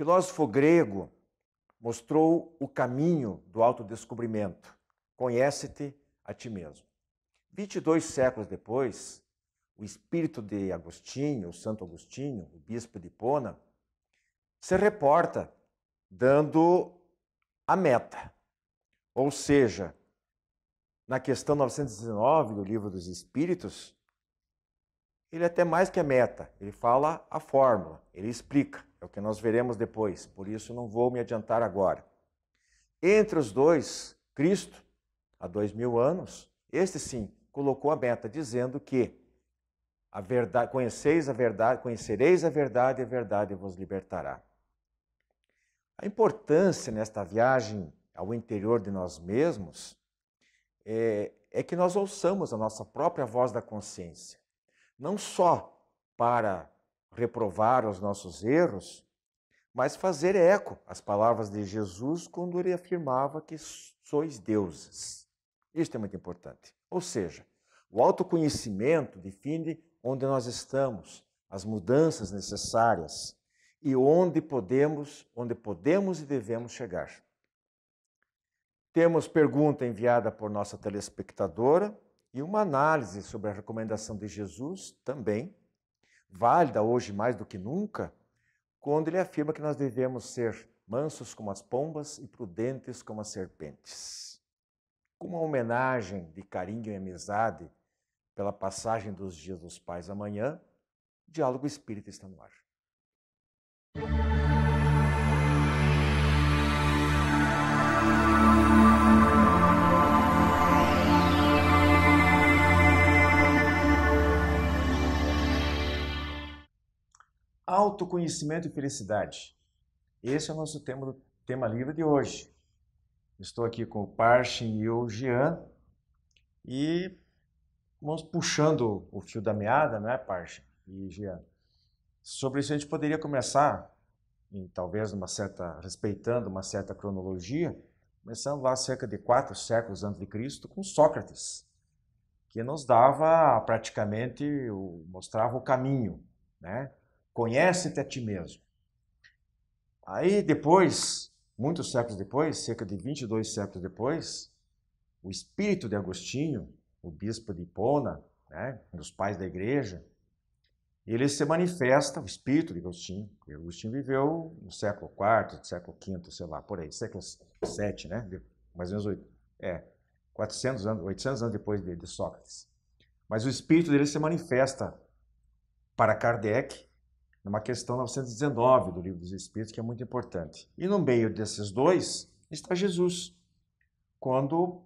filósofo grego mostrou o caminho do autodescobrimento. Conhece-te a ti mesmo. 22 séculos depois, o espírito de Agostinho, o Santo Agostinho, o bispo de Hipona, se reporta dando a meta. Ou seja, na questão 919 do Livro dos Espíritos, ele até mais que a meta, ele fala a fórmula, ele explica, é o que nós veremos depois, por isso não vou me adiantar agora. Entre os dois, Cristo, há 2000 anos, este sim, colocou a meta, dizendo que a verdade, conhecereis a verdade e a verdade vos libertará. A importância nesta viagem ao interior de nós mesmos é que nós ouçamos a nossa própria voz da consciência. Não só para reprovar os nossos erros, mas fazer eco às palavras de Jesus quando ele afirmava que sois deuses. Isso é muito importante. Ou seja, o autoconhecimento define onde nós estamos, as mudanças necessárias e onde podemos e devemos chegar. Temos pergunta enviada por nossa telespectadora e uma análise sobre a recomendação de Jesus também, válida hoje mais do que nunca, quando ele afirma que nós devemos ser mansos como as pombas e prudentes como as serpentes. Com uma homenagem de carinho e amizade pela passagem dos dias dos pais amanhã, o Diálogo Espírita está no ar. Autoconhecimento e felicidade. Esse é o nosso tema livre de hoje. Estou aqui com o Parchin e o Jean e vamos puxando o fio da meada, não é, Parchin e Jean? Sobre isso a gente poderia começar, talvez respeitando uma certa cronologia, começando lá cerca de 4 séculos antes de Cristo, com Sócrates, que nos dava praticamente, mostrava o caminho, né? Conhece-te a ti mesmo. Aí depois, muitos séculos depois, cerca de 22 séculos depois, o espírito de Agostinho, o bispo de Hipona, né, um dos pais da igreja, ele se manifesta, o espírito de Agostinho, porque Agostinho viveu no século IV, século V, sei lá, por aí, século VII, né, mais ou menos 400 anos, 800 anos depois de Sócrates. Mas o espírito dele se manifesta para Kardec, numa questão 919 do Livro dos Espíritos, que é muito importante. E no meio desses dois está Jesus, quando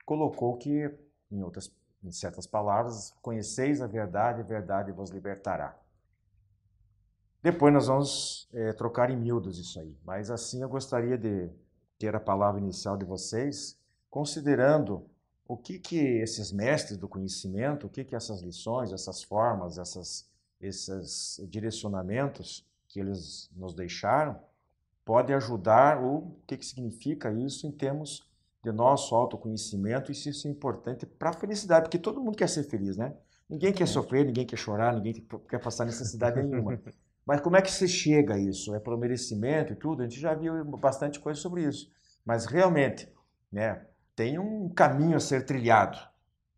colocou que, em certas palavras, conheceis a verdade vos libertará. Depois nós vamos trocar em miúdos isso aí, mas assim eu gostaria de ter a palavra inicial de vocês, considerando o que esses mestres do conhecimento, o que essas lições, essas formas, esses direcionamentos que eles nos deixaram, pode ajudar, ou o que significa isso em termos de nosso autoconhecimento, e se isso é importante para a felicidade, porque todo mundo quer ser feliz, né? Ninguém quer sofrer, ninguém quer chorar, ninguém quer passar necessidade nenhuma. Mas como é que se chega a isso? É pelo merecimento e tudo? A gente já viu bastante coisa sobre isso. Mas realmente, né, tem um caminho a ser trilhado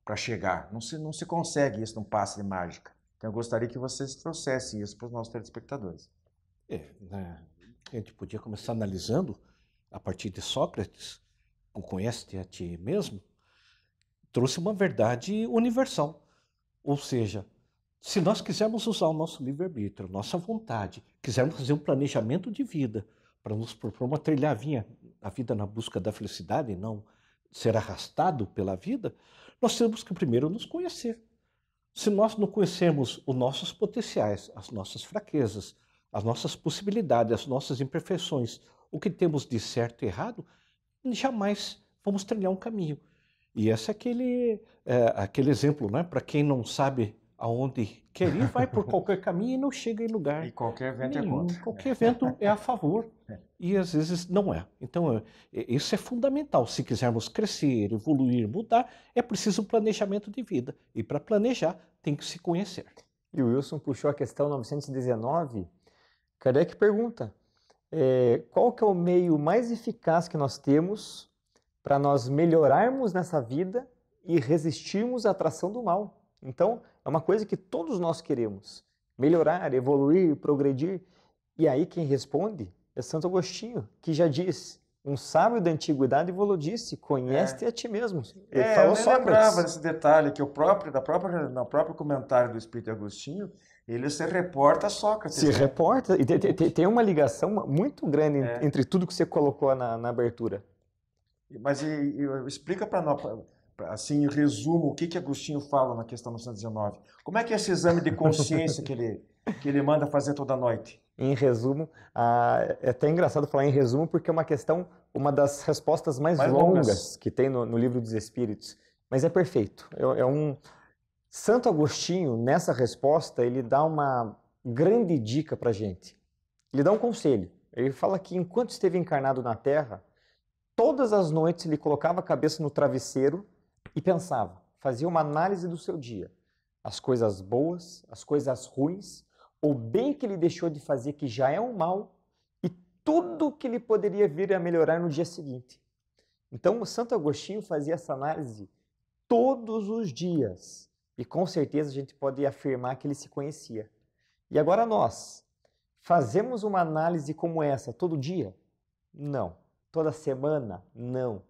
para chegar. Não se consegue isso num passe de mágica. Então eu gostaria que vocês trouxessem isso para os nossos telespectadores. A gente podia começar analisando, a partir de Sócrates, o conhece-te a ti mesmo, trouxe uma verdade universal. Ou seja, se nós quisermos usar o nosso livre-arbítrio, nossa vontade, quisermos fazer um planejamento de vida, para nos propor uma trilhar a vida na busca da felicidade e não ser arrastado pela vida, nós temos que primeiro nos conhecer. Se nós não conhecermos os nossos potenciais, as nossas fraquezas, as nossas possibilidades, as nossas imperfeições, o que temos de certo e errado, jamais vamos trilhar um caminho. E esse é aquele exemplo, né? Para quem não sabe aonde quer ir, vai por qualquer caminho e não chega em lugar. E qualquer vento nenhum. é contra. Qualquer vento é a favor. E às vezes não é. Então, isso é fundamental. Se quisermos crescer, evoluir, mudar, é preciso um planejamento de vida. E para planejar, tem que se conhecer. E o Wilson puxou a questão 919. Kardec pergunta, qual que é o meio mais eficaz que nós temos para nós melhorarmos nessa vida e resistirmos à atração do mal. Então, é uma coisa que todos nós queremos, melhorar, evoluir, progredir. E aí quem responde é Santo Agostinho, que já diz, um sábio da antiguidade disse, conhece-te a ti mesmo. Ele falou eu nem Sócrates. lembrava desse detalhe, que no próprio comentário do Espírito Agostinho, ele se reporta a Sócrates. Se reporta, e tem uma ligação muito grande entre tudo que você colocou na abertura. Mas explica para nós, assim, em resumo, o que Agostinho fala na questão 919. Como é que é esse exame de consciência que ele manda fazer toda noite? Em resumo, é até engraçado falar em resumo, porque é uma das respostas mais longas que tem no Livro dos Espíritos. Mas é perfeito. Santo Agostinho, nessa resposta, ele dá uma grande dica para a gente. Ele dá um conselho. Ele fala que enquanto esteve encarnado na Terra, todas as noites ele colocava a cabeça no travesseiro e pensava, fazia uma análise do seu dia. As coisas boas, as coisas ruins, o bem que ele deixou de fazer, que já é um mal, e tudo que ele poderia vir a melhorar no dia seguinte. Então, o Santo Agostinho fazia essa análise todos os dias. E com certeza a gente pode afirmar que ele se conhecia. E agora nós, fazemos uma análise como essa todo dia? Não. Toda semana? Não.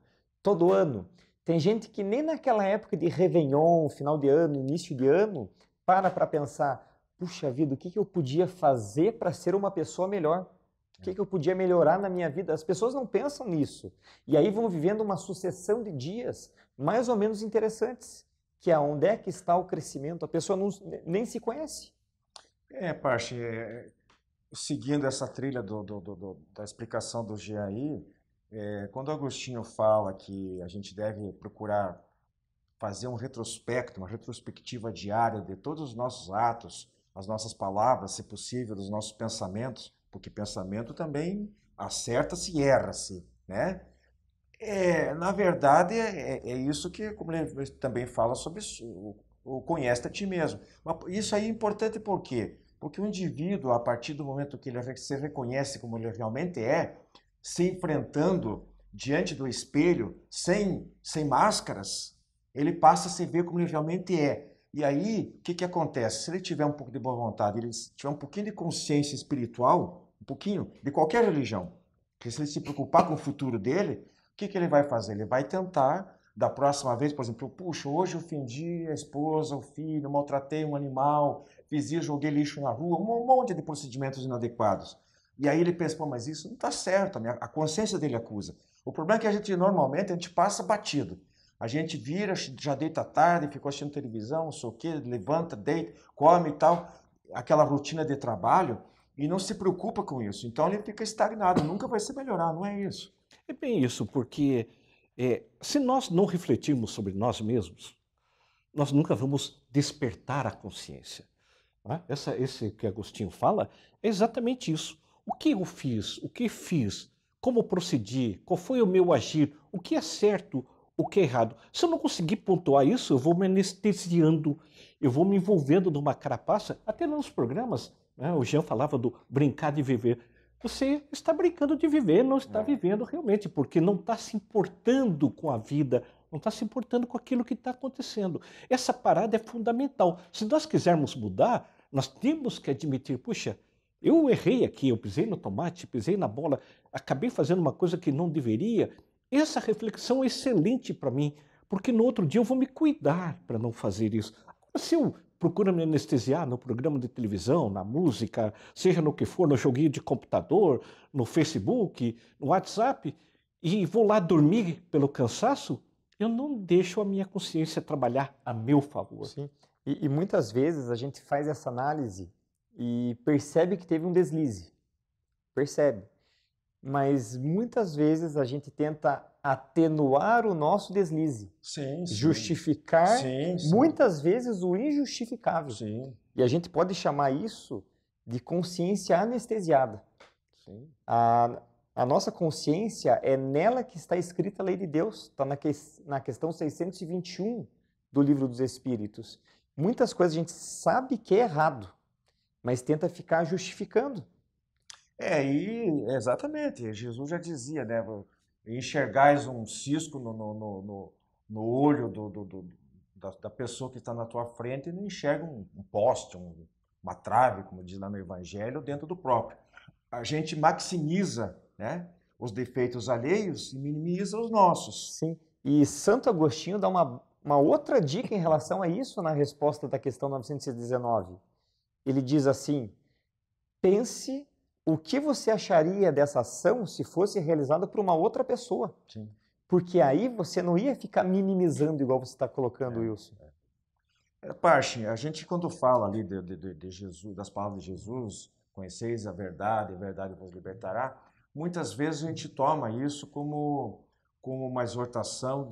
Todo ano? Tem gente que nem naquela época de Réveillon, final de ano, início de ano, para pensar, puxa vida, o que eu podia fazer para ser uma pessoa melhor? O que eu podia melhorar na minha vida? As pessoas não pensam nisso. E aí vão vivendo uma sucessão de dias mais ou menos interessantes, que é onde é que está o crescimento. A pessoa nem se conhece. Parche, seguindo essa trilha da explicação do Jean aí, quando Agostinho fala que a gente deve procurar fazer um retrospecto, uma retrospectiva diária de todos os nossos atos, as nossas palavras, se possível, dos nossos pensamentos, porque pensamento também acerta-se e erra-se, né? Na verdade, é isso que, como ele também fala sobre o conhece a ti mesmo. Mas isso aí é importante por quê? Porque o indivíduo, a partir do momento que ele se reconhece como ele realmente se enfrentando diante do espelho, sem máscaras, ele passa a se ver como ele realmente é. E aí, o que acontece? Se ele tiver um pouco de boa vontade, ele tiver um pouquinho de consciência espiritual, um pouquinho, de qualquer religião, porque se ele se preocupar com o futuro dele, o que ele vai fazer? Ele vai tentar, da próxima vez, por exemplo, puxa, hoje eu ofendi a esposa, o filho, maltratei um animal, fiz isso, joguei lixo na rua, um monte de procedimentos inadequados. E aí ele pensa, pô, mas isso não está certo, a consciência dele acusa. O problema é que a gente passa batido. A gente vira, já deita tarde, ficou assistindo televisão, não sei o quê, levanta, deita, come e tal, aquela rotina de trabalho, e não se preocupa com isso. Então ele fica estagnado, nunca vai se melhorar, não é isso? É bem isso, porque se nós não refletirmos sobre nós mesmos, nós nunca vamos despertar a consciência. Não é? Esse que Agostinho fala é exatamente isso. O que eu fiz? O que fiz? Como procedi? Qual foi o meu agir? O que é certo? O que é errado? Se eu não conseguir pontuar isso, eu vou me anestesiando, eu vou me envolvendo numa carapaça. Até nos programas, né, o Jean falava do brincar de viver. Você está brincando de viver, não está vivendo realmente, porque não está se importando com a vida, não está se importando com aquilo que está acontecendo. Essa parada é fundamental. Se nós quisermos mudar, nós temos que admitir, puxa, eu errei aqui, eu pisei no tomate, pisei na bola, acabei fazendo uma coisa que não deveria. Essa reflexão é excelente para mim, porque no outro dia eu vou me cuidar para não fazer isso. Se eu procuro me anestesiar no programa de televisão, na música, seja no que for, no joguinho de computador, no Facebook, no WhatsApp, e vou lá dormir pelo cansaço, eu não deixo a minha consciência trabalhar a meu favor. Sim. E muitas vezes a gente faz essa análise e percebe que teve um deslize. Percebe. Mas muitas vezes a gente tenta atenuar o nosso deslize. Sim, sim. Justificar, sim. muitas vezes, o injustificável. Sim. E a gente pode chamar isso de consciência anestesiada. Sim. A nossa consciência é nela que está escrita a lei de Deus. Está na questão 621 do Livro dos Espíritos. Muitas coisas a gente sabe que é errado, mas tenta ficar justificando. Exatamente, Jesus já dizia, né? Enxergais um cisco no olho da pessoa que está na tua frente e não enxerga um poste, uma trave, como diz lá no Evangelho, dentro do próprio. A gente maximiza, né, os defeitos alheios e minimiza os nossos. Sim. E Santo Agostinho dá uma outra dica em relação a isso na resposta da questão 919. Ele diz assim: pense o que você acharia dessa ação se fosse realizada por uma outra pessoa. Sim. Porque aí você não ia ficar minimizando igual você está colocando, Wilson. Parche, a gente quando fala ali de Jesus, das palavras de Jesus, conheceis a verdade vos libertará, muitas vezes a gente toma isso como uma exortação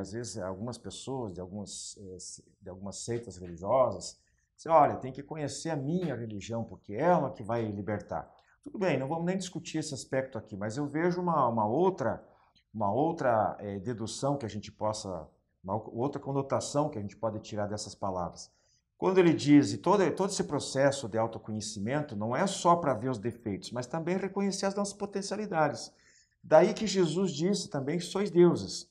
às vezes, algumas pessoas, de algumas seitas religiosas, dizer, olha, tem que conhecer a minha religião, porque é ela que vai libertar. Tudo bem, não vamos nem discutir esse aspecto aqui, mas eu vejo uma outra dedução que a gente possa, uma outra conotação que a gente pode tirar dessas palavras. Quando ele diz, e todo esse processo de autoconhecimento não é só para ver os defeitos, mas também reconhecer as nossas potencialidades. Daí que Jesus disse também que sois deuses.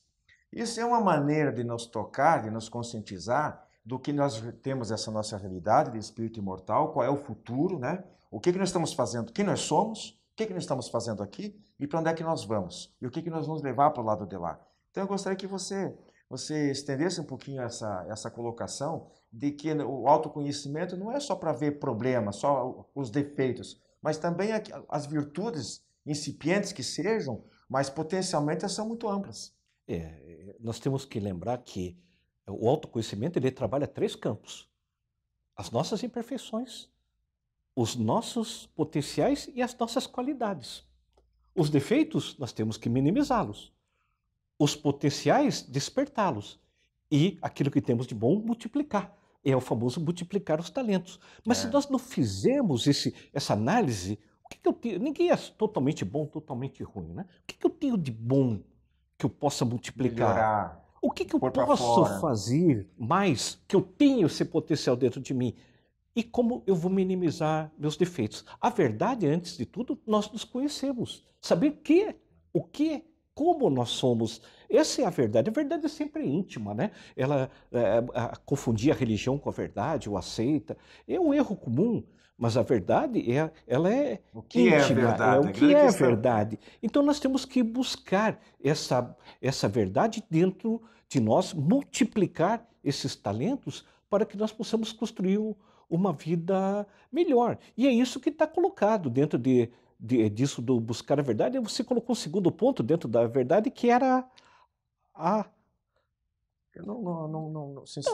Isso é uma maneira de nos tocar, de nos conscientizar do que nós temos essa nossa realidade de espírito imortal, qual é o futuro, né? O que nós estamos fazendo, quem nós somos, o que nós estamos fazendo aqui e para onde é que nós vamos e o que nós vamos levar para o lado de lá. Então eu gostaria que você estendesse um pouquinho essa colocação de que o autoconhecimento não é só para ver problemas, só os defeitos, mas também as virtudes incipientes que sejam, mas potencialmente elas são muito amplas. Nós temos que lembrar que o autoconhecimento ele trabalha 3 campos: as nossas imperfeições, os nossos potenciais e as nossas qualidades. Os defeitos nós temos que minimizá-los, os potenciais despertá-los e aquilo que temos de bom multiplicar. É o famoso multiplicar os talentos. Mas se nós não fizermos essa análise, o que eu tenho? Ninguém é totalmente bom, totalmente ruim, né? O que eu tenho de bom que eu possa multiplicar? Melhorar, o que eu posso fazer mais que eu tenho esse potencial dentro de mim? E como eu vou minimizar meus defeitos? A verdade, antes de tudo, nós nos conhecemos. Saber como nós somos. Essa é a verdade. A verdade é sempre íntima, né? Ela confundir a religião com a verdade, ou aceita. É um erro comum, mas a verdade, ela é o que íntima. É a verdade? O que é a verdade? Então nós temos que buscar essa verdade dentro de nós, multiplicar esses talentos para que nós possamos construir uma vida melhor. E é isso que está colocado dentro disso do buscar a verdade. Você colocou um segundo ponto dentro da verdade, que era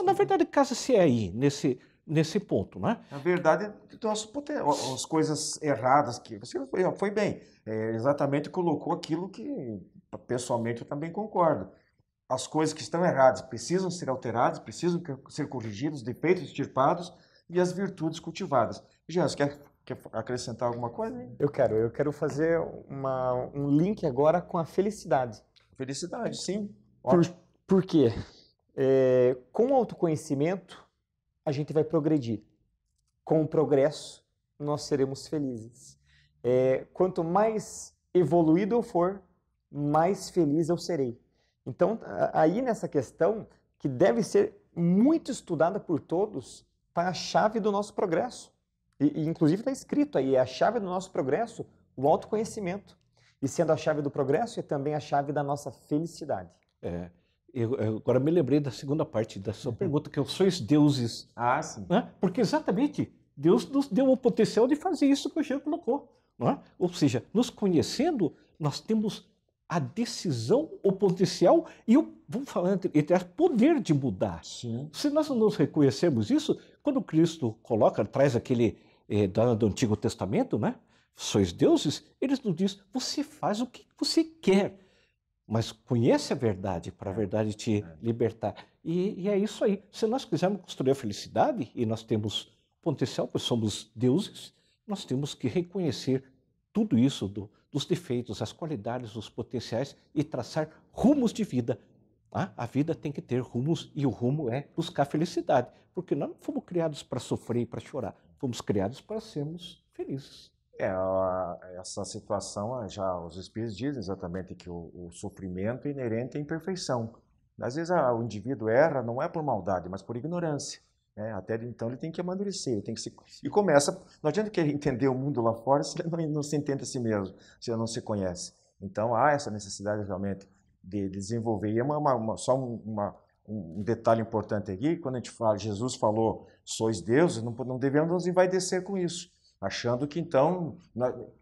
na verdade, casa-se aí, nesse ponto, né? Na verdade, as coisas erradas que você foi bem, exatamente colocou aquilo que pessoalmente eu também concordo. As coisas que estão erradas precisam ser alteradas, precisam ser corrigidas, defeitos extirpados e as virtudes cultivadas. Jean, você quer acrescentar alguma coisa? Eu quero fazer um link agora com a felicidade. Felicidade, sim. Por quê? Com o autoconhecimento, a gente vai progredir. Com o progresso, nós seremos felizes. Quanto mais evoluído eu for, mais feliz eu serei. Então, aí nessa questão, que deve ser muito estudada por todos, está a chave do nosso progresso. E inclusive está escrito aí, a chave do nosso progresso, o autoconhecimento. E sendo a chave do progresso, é também a chave da nossa felicidade. Eu agora me lembrei da segunda parte da sua pergunta, que sois deuses. Ah, sim. Né? Porque exatamente, Deus nos deu o potencial de fazer isso que o Jean colocou. Não é? Ou seja, nos conhecendo, nós temos a decisão, o potencial e vamos falar entre poder de mudar. Sim. Se nós não nos reconhecermos isso, quando Cristo traz aquele do Antigo Testamento, né? Sois deuses, ele nos diz, você faz o que você quer, mas conhece a verdade para a verdade te libertar. E é isso aí. Se nós quisermos construir a felicidade e nós temos potencial, pois somos deuses, nós temos que reconhecer tudo isso dos defeitos, as qualidades, os potenciais e traçar rumos de vida. A vida tem que ter rumos e o rumo é buscar felicidade, porque nós não fomos criados para sofrer e para chorar, fomos criados para sermos felizes. Essa situação, já os Espíritos dizem exatamente que o sofrimento é inerente à imperfeição. Às vezes o indivíduo erra, não é por maldade, mas por ignorância. Né? Até então ele tem que amadurecer, ele tem que se... E começa, não adianta querer entender o mundo lá fora se ele não se entende a si mesmo, se ele não se conhece. Então há essa necessidade realmente de desenvolver. E só um detalhe importante aqui, quando a gente fala, Jesus falou, sois deuses, não devemos nos envaidecer com isso, achando que então,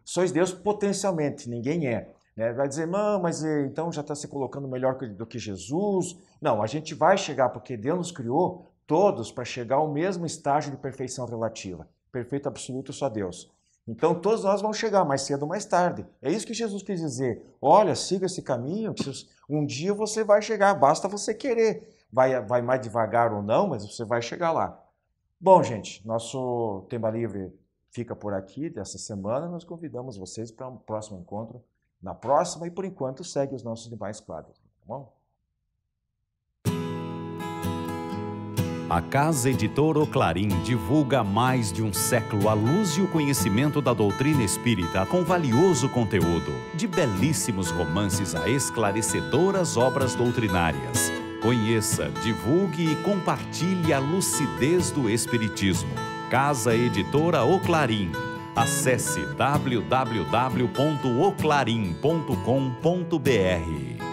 sois Deus potencialmente, ninguém é. Né? Vai dizer, não, mas então já está se colocando melhor do que Jesus. Não, a gente vai chegar, porque Deus nos criou todos para chegar ao mesmo estágio de perfeição relativa. Perfeito absoluto só Deus. Então todos nós vamos chegar mais cedo ou mais tarde. É isso que Jesus quis dizer. Olha, siga esse caminho, que um dia você vai chegar, basta você querer. Vai mais devagar ou não, mas você vai chegar lá. Bom, gente, nosso tema livre fica por aqui dessa semana. Nós convidamos vocês para um próximo encontro na próxima e, por enquanto, segue os nossos demais quadros. Tá bom? A Casa Editora O Clarim divulga há mais de um século a luz e o conhecimento da doutrina espírita com valioso conteúdo, de belíssimos romances a esclarecedoras obras doutrinárias. Conheça, divulgue e compartilhe a lucidez do Espiritismo. Casa Editora O Clarim. Acesse www.oclarim.com.br.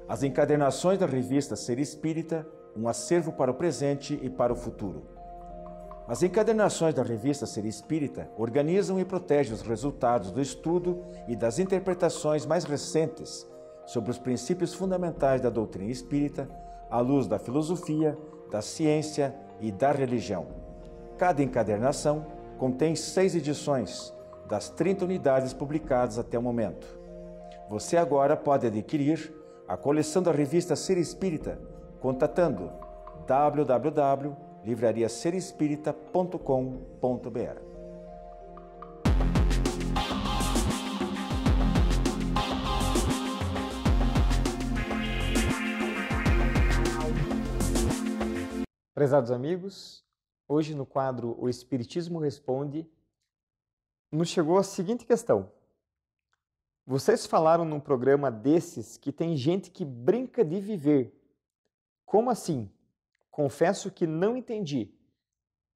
As encadernações da revista Ser Espírita, um acervo para o presente e para o futuro. As encadernações da revista Ser Espírita organizam e protegem os resultados do estudo e das interpretações mais recentes sobre os princípios fundamentais da doutrina espírita, à luz da filosofia, da ciência e da religião. Cada encadernação contém 6 edições, das 30 unidades publicadas até o momento. Você agora pode adquirir a coleção da revista Ser Espírita, contatando www.livrariaserespirita.com.br. Prezados amigos, hoje no quadro O Espiritismo Responde, nos chegou a seguinte questão. Vocês falaram num programa desses que tem gente que brinca de viver. Como assim? Confesso que não entendi.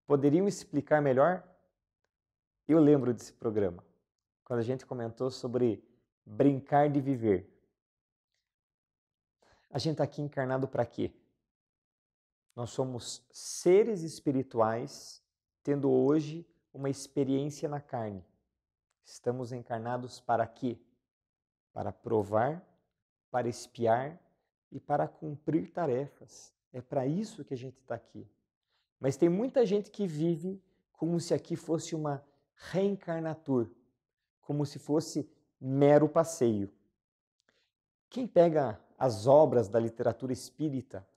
Poderiam explicar melhor? Eu lembro desse programa, quando a gente comentou sobre brincar de viver. A gente está aqui encarnado para quê? Nós somos seres espirituais, tendo hoje uma experiência na carne. Estamos encarnados para quê? Para provar, para espiar e para cumprir tarefas. É para isso que a gente está aqui. Mas tem muita gente que vive como se aqui fosse uma reencarnatur, como se fosse mero passeio. Quem pega as obras da literatura espírita,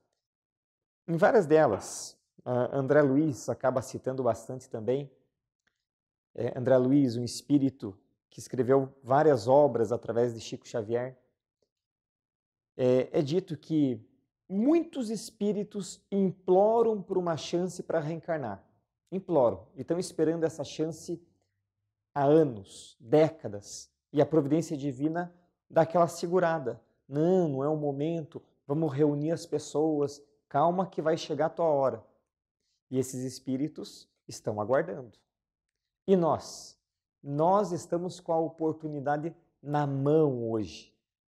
em várias delas, André Luiz acaba citando bastante também, André Luiz, um espírito que escreveu várias obras através de Chico Xavier, é dito que muitos espíritos imploram por uma chance para reencarnar. Imploram. E estão esperando essa chance há anos, décadas. E a providência divina dá aquela segurada. Não é o momento, vamos reunir as pessoas, calma que vai chegar a tua hora. E esses espíritos estão aguardando. E nós? Nós estamos com a oportunidade na mão hoje.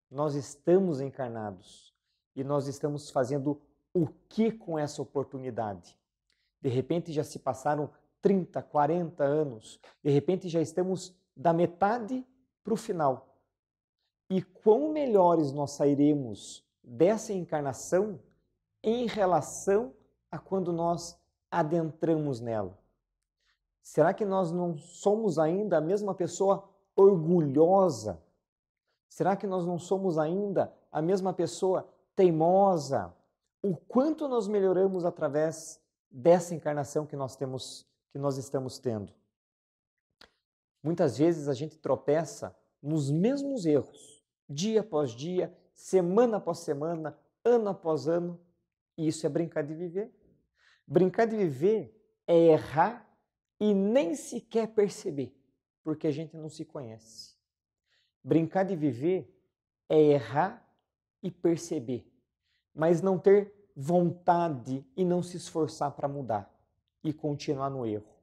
Nós estamos encarnados e nós estamos fazendo o que com essa oportunidade? De repente já se passaram 30, 40 anos, de repente já estamos da metade para o final. E quão melhores nós sairemos dessa encarnação em relação a quando nós adentramos nela? Será que nós não somos ainda a mesma pessoa orgulhosa? Será que nós não somos ainda a mesma pessoa teimosa? O quanto nós melhoramos através dessa encarnação que nós estamos tendo? Muitas vezes a gente tropeça nos mesmos erros, dia após dia, semana após semana, ano após ano, e isso é brincar de viver. Brincar de viver é errar e nem sequer perceber, porque a gente não se conhece. Brincar de viver é errar e perceber, mas não ter vontade e não se esforçar para mudar e continuar no erro.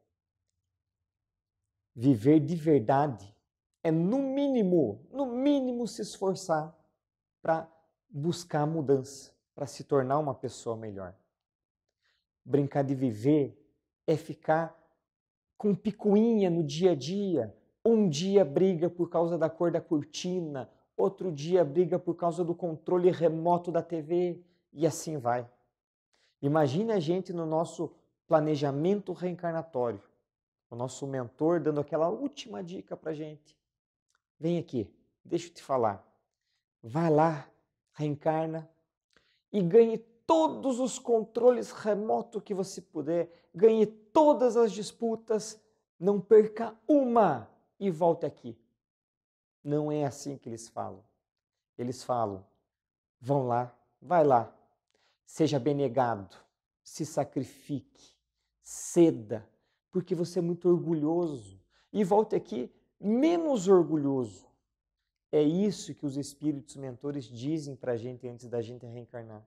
Viver de verdade é, no mínimo, se esforçar para buscar a mudança, para se tornar uma pessoa melhor. Brincar de viver é ficar com picuinha no dia a dia. Um dia briga por causa da cor da cortina, outro dia briga por causa do controle remoto da TV e assim vai. Imagine a gente no nosso planejamento reencarnatório, o nosso mentor dando aquela última dica para a gente. Vem aqui, deixa eu te falar. Vai lá, reencarna e ganhe todos os controles remotos que você puder, ganhe todas as disputas, não perca uma e volte aqui. Não é assim que eles falam. Eles falam, vão lá, vai lá, seja abnegado, se sacrifique, ceda, porque você é muito orgulhoso e volte aqui menos orgulhoso. É isso que os espíritos mentores dizem para a gente antes da gente reencarnar.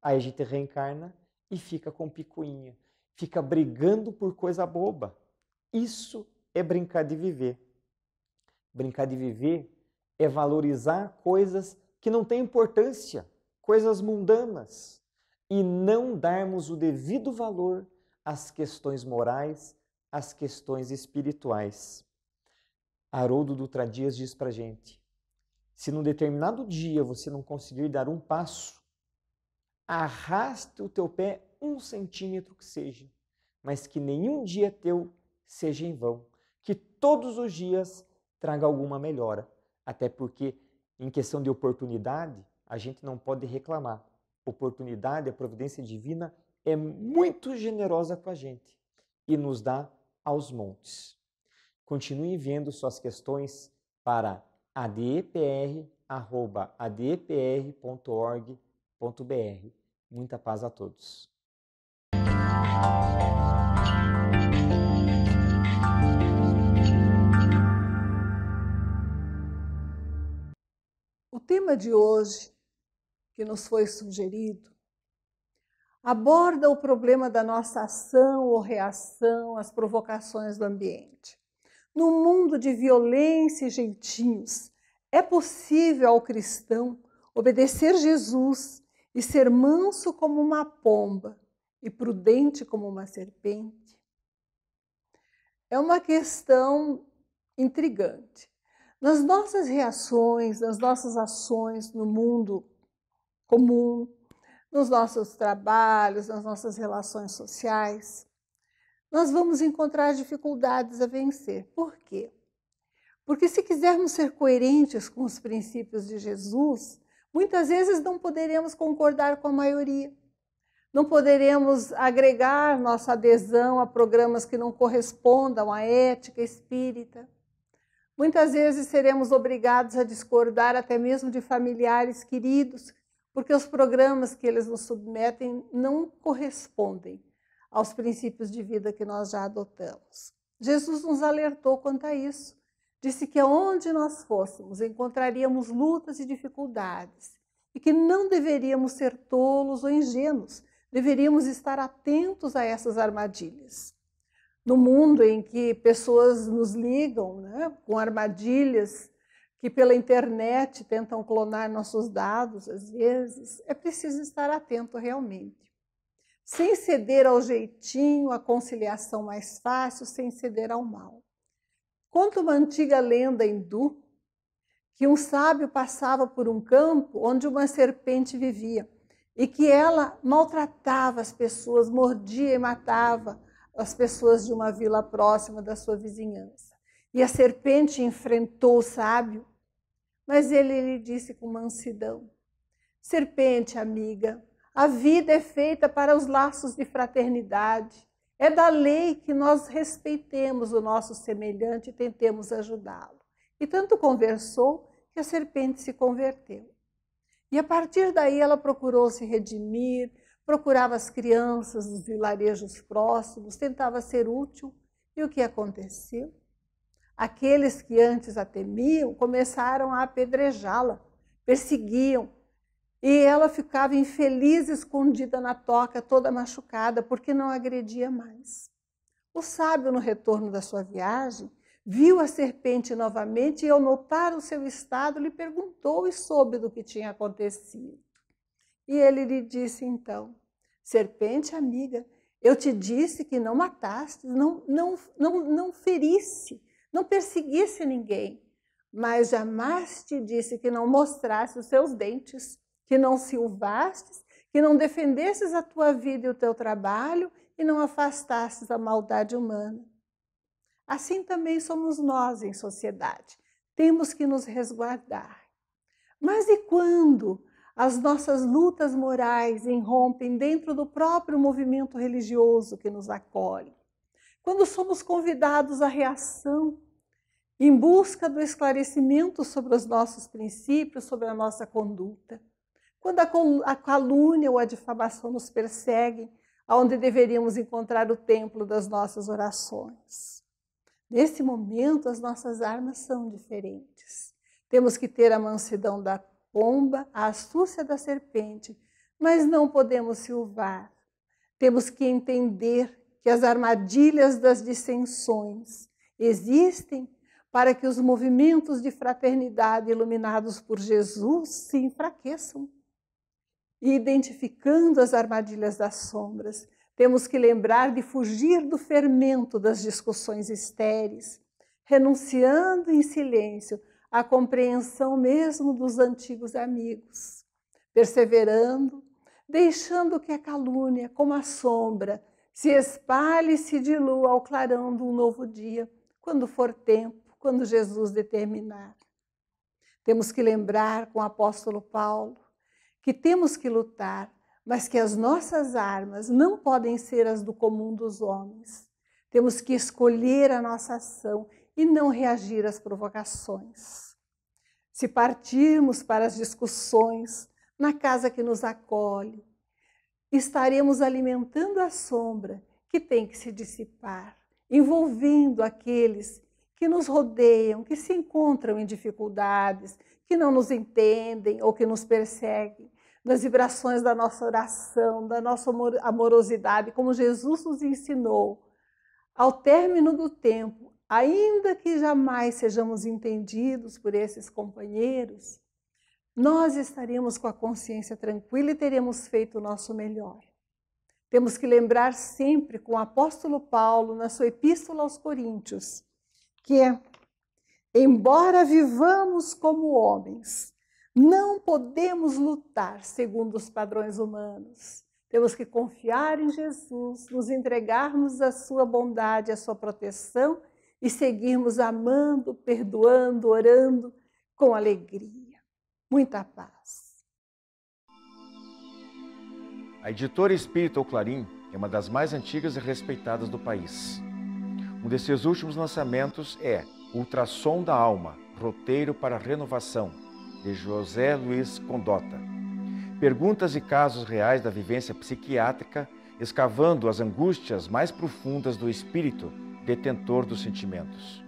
Aí a gente reencarna e fica com picuinha, fica brigando por coisa boba. Isso é brincar de viver. Brincar de viver é valorizar coisas que não têm importância, coisas mundanas, e não darmos o devido valor às questões morais, às questões espirituais. Haroldo Dutra Dias diz para a gente, se num determinado dia você não conseguir dar um passo, arraste o teu pé 1 centímetro que seja, mas que nenhum dia teu seja em vão, que todos os dias traga alguma melhora, até porque em questão de oportunidade, a gente não pode reclamar. Oportunidade, a providência divina é muito generosa com a gente e nos dá aos montes. Continue enviando suas questões para adepr@adepr.org.br. Muita paz a todos. O tema de hoje, que nos foi sugerido, aborda o problema da nossa ação ou reação às provocações do ambiente. No mundo de violência e jeitinhos, é possível ao cristão obedecer Jesus e ser manso como uma pomba e prudente como uma serpente? É uma questão intrigante. Nas nossas reações, nas nossas ações no mundo comum, nos nossos trabalhos, nas nossas relações sociais, nós vamos encontrar dificuldades a vencer. Por quê? Porque se quisermos ser coerentes com os princípios de Jesus, muitas vezes não poderemos concordar com a maioria. Não poderemos agregar nossa adesão a programas que não correspondam à ética espírita. Muitas vezes seremos obrigados a discordar até mesmo de familiares queridos, porque os programas que eles nos submetem não correspondem aos princípios de vida que nós já adotamos. Jesus nos alertou quanto a isso. Disse que aonde nós fôssemos encontraríamos lutas e dificuldades e que não deveríamos ser tolos ou ingênuos, deveríamos estar atentos a essas armadilhas. No mundo em que pessoas nos ligam, né, com armadilhas que pela internet tentam clonar nossos dados, às vezes, é preciso estar atento realmente. Sem ceder ao jeitinho, à conciliação mais fácil, sem ceder ao mal. Conta uma antiga lenda hindu que um sábio passava por um campo onde uma serpente vivia e que ela maltratava as pessoas, mordia e matava as pessoas de uma vila próxima da sua vizinhança. E a serpente enfrentou o sábio, mas ele lhe disse com mansidão: serpente amiga, a vida é feita para os laços de fraternidade. É da lei que nós respeitemos o nosso semelhante e tentemos ajudá-lo. E tanto conversou que a serpente se converteu. E a partir daí ela procurou se redimir, procurava as crianças dos vilarejos próximos, tentava ser útil. E o que aconteceu? Aqueles que antes a temiam começaram a apedrejá-la, perseguiam. E ela ficava infeliz, escondida na toca, toda machucada, porque não agredia mais. O sábio, no retorno da sua viagem, viu a serpente novamente e, ao notar o seu estado, lhe perguntou e soube do que tinha acontecido. E ele lhe disse então: serpente amiga, eu te disse que não mataste, não ferisse, não perseguisse ninguém, mas jamais te disse que não mostrasse os seus dentes, que não silvastes, que não defendesses a tua vida e o teu trabalho e não afastastes a maldade humana. Assim também somos nós em sociedade. Temos que nos resguardar. Mas e quando as nossas lutas morais irrompem dentro do próprio movimento religioso que nos acolhe? Quando somos convidados à reação, em busca do esclarecimento sobre os nossos princípios, sobre a nossa conduta? Quando a calúnia ou a difamação nos perseguem, aonde deveríamos encontrar o templo das nossas orações? Nesse momento, as nossas armas são diferentes. Temos que ter a mansidão da pomba, a astúcia da serpente, mas não podemos silvar. Temos que entender que as armadilhas das dissensões existem para que os movimentos de fraternidade iluminados por Jesus se enfraqueçam. E identificando as armadilhas das sombras, temos que lembrar de fugir do fermento das discussões estéreis, renunciando em silêncio à compreensão mesmo dos antigos amigos, perseverando, deixando que a calúnia, como a sombra, se espalhe e se dilua ao clarão de um novo dia, quando for tempo, quando Jesus determinar. Temos que lembrar com o apóstolo Paulo que temos que lutar, mas que as nossas armas não podem ser as do comum dos homens. Temos que escolher a nossa ação e não reagir às provocações. Se partirmos para as discussões na casa que nos acolhe, estaremos alimentando a sombra que tem que se dissipar, envolvendo aqueles que nos rodeiam, que se encontram em dificuldades, que não nos entendem ou que nos perseguem, nas vibrações da nossa oração, da nossa amorosidade, como Jesus nos ensinou. Ao término do tempo, ainda que jamais sejamos entendidos por esses companheiros, nós estaremos com a consciência tranquila e teremos feito o nosso melhor. Temos que lembrar sempre com o apóstolo Paulo, na sua epístola aos Coríntios, que embora vivamos como homens, não podemos lutar segundo os padrões humanos. Temos que confiar em Jesus, nos entregarmos à sua bondade, à sua proteção e seguirmos amando, perdoando, orando com alegria. Muita paz. A editora Espírita Clarim é uma das mais antigas e respeitadas do país. Um de seus últimos lançamentos é Ultrassom da Alma, Roteiro para a Renovação, de José Luiz Condota. Perguntas e casos reais da vivência psiquiátrica, escavando as angústias mais profundas do espírito detentor dos sentimentos.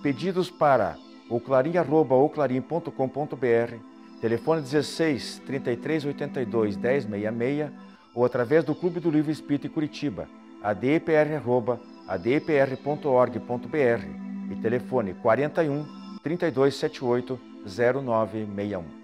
Pedidos para oclarim@oclarim.com.br, telefone 16 33 82 1066 ou através do Clube do Livro Espírita em Curitiba, adpr@adpr.org.br e telefone 41 3278 0961.